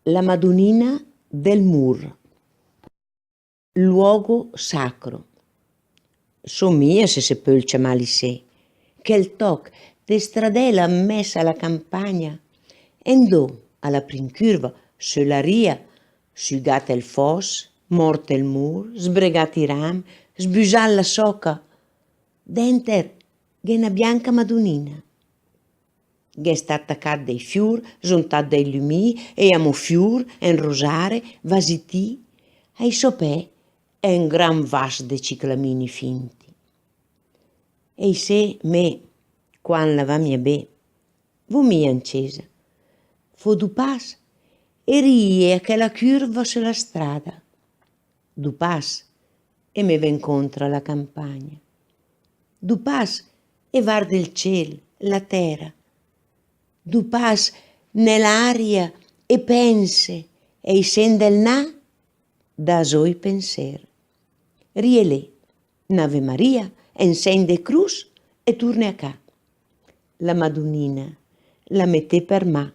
La Madonnina del Mur, luogo sacro. Somia se sepolce malissè, che il toc de stradella messa alla campagna, endò alla prim curva, sulla ria, sugata il fos, morta il mur, sbregat i ram, sbusat la socca, denter gh'è una bianca Madonnina. Gh'è sta attaccat dei fiur, zontat dei lumì, e amo fiur, en rosare, vasitì, ai sopè è un gran vas de ciclamini finti. E se me, quan la va mia be, vo mia incesa, fo du pas e rie a che la curva sulla strada. Du pas e me va incontro alla campagna. Du pas e varde il ciel, la terra. Du pas nell'aria e pense e i sen del na da soi penser. Rielè, n'Ave Maria, en sen de crus e torne a ca. La Madonnina la mette per ma.